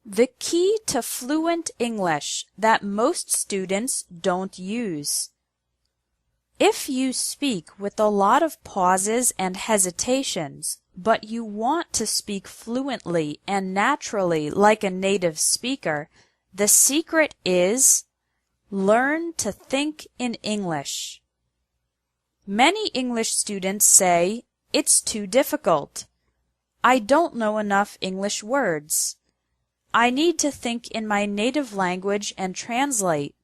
The key to fluent English that most students don't use. If you speak with a lot of pauses and hesitations, but you want to speak fluently and naturally like a native speaker, the secret is learn to think in English. Many English students say, "It's too difficult. I don't know enough English words. I need to think in my native language and translate."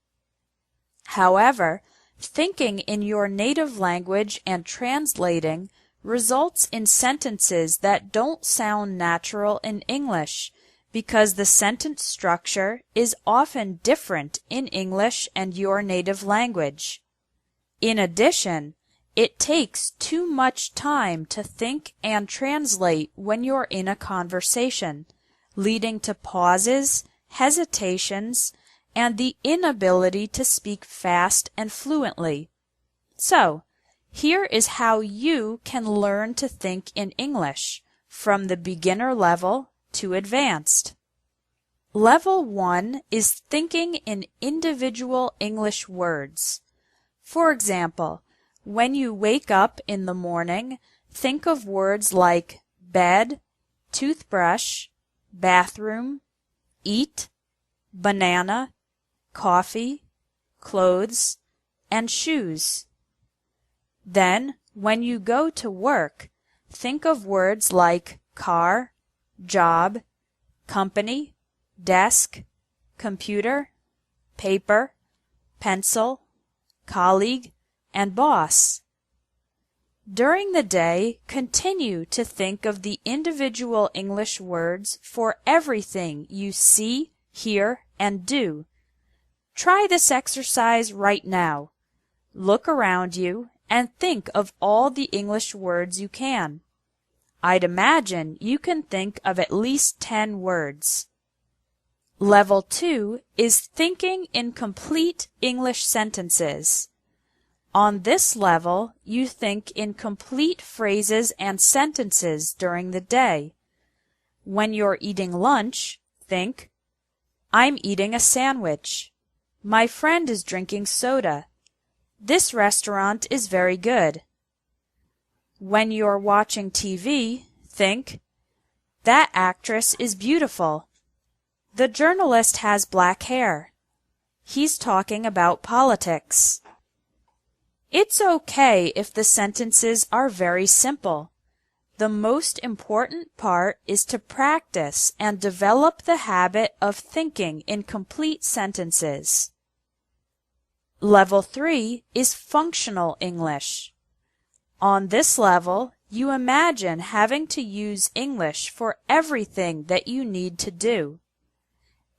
However, thinking in your native language and translating results in sentences that don't sound natural in English because the sentence structure is often different in English and your native language. In addition, it takes too much time to think and translate when you're in a conversation, leading to pauses, hesitations, and the inability to speak fast and fluently. So, here is how you can learn to think in English from the beginner level to advanced. Level 1 is thinking in individual English words. For example, when you wake up in the morning, think of words like bed, toothbrush, bathroom, eat, banana, coffee, clothes, and shoes. Then, when you go to work, think of words like car, job, company, desk, computer, paper, pencil, colleague, and boss. During the day, continue to think of the individual English words for everything you see, hear, and do. Try this exercise right now. Look around you and think of all the English words you can. I'd imagine you can think of at least 10 words. Level 2 is thinking in complete English sentences. On this level, you think in complete phrases and sentences during the day. When you're eating lunch, think, "I'm eating a sandwich. My friend is drinking soda. This restaurant is very good." When you're watching TV, think, "That actress is beautiful. The journalist has black hair. He's talking about politics." It's okay if the sentences are very simple. The most important part is to practice and develop the habit of thinking in complete sentences. Level 3 is functional English. On this level, you imagine having to use English for everything that you need to do.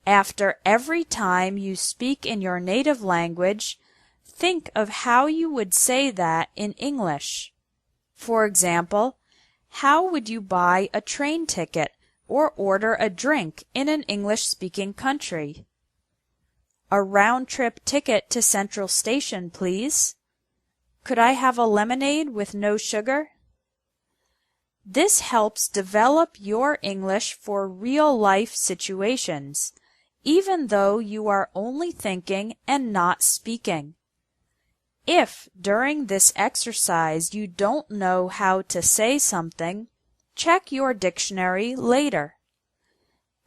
After every time you speak in your native language, think of how you would say that in English. For example, how would you buy a train ticket or order a drink in an English-speaking country? "A round-trip ticket to Central Station, please. Could I have a lemonade with no sugar?" This helps develop your English for real-life situations, even though you are only thinking and not speaking. If during this exercise you don't know how to say something, check your dictionary later.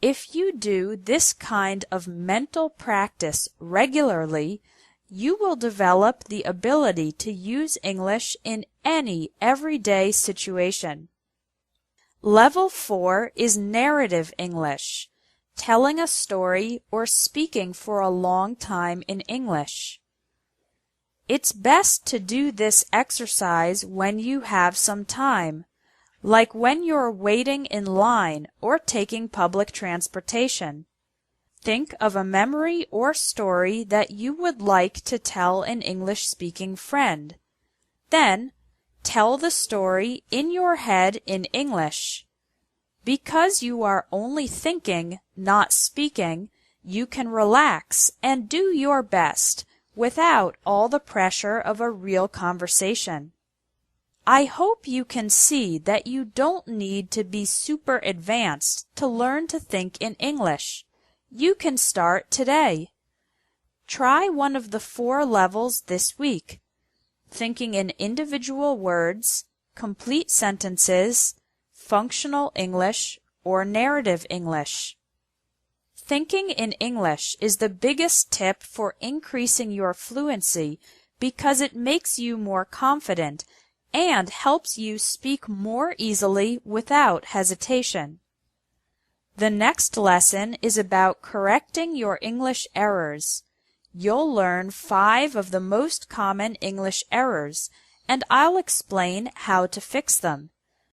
If you do this kind of mental practice regularly, you will develop the ability to use English in any everyday situation. Level 4 is narrative English, telling a story or speaking for a long time in English. It's best to do this exercise when you have some time, like when you're waiting in line or taking public transportation. Think of a memory or story that you would like to tell an English-speaking friend. Then, tell the story in your head in English. Because you are only thinking, not speaking, you can relax and do your best without all the pressure of a real conversation. I hope you can see that you don't need to be super advanced to learn to think in English. You can start today. Try one of the 4 levels this week: thinking in individual words, complete sentences, functional English, or narrative English. Thinking in English is the biggest tip for increasing your fluency because it makes you more confident and helps you speak more easily without hesitation. The next lesson is about correcting your English errors. You'll learn 5 of the most common English errors, and I'll explain how to fix them.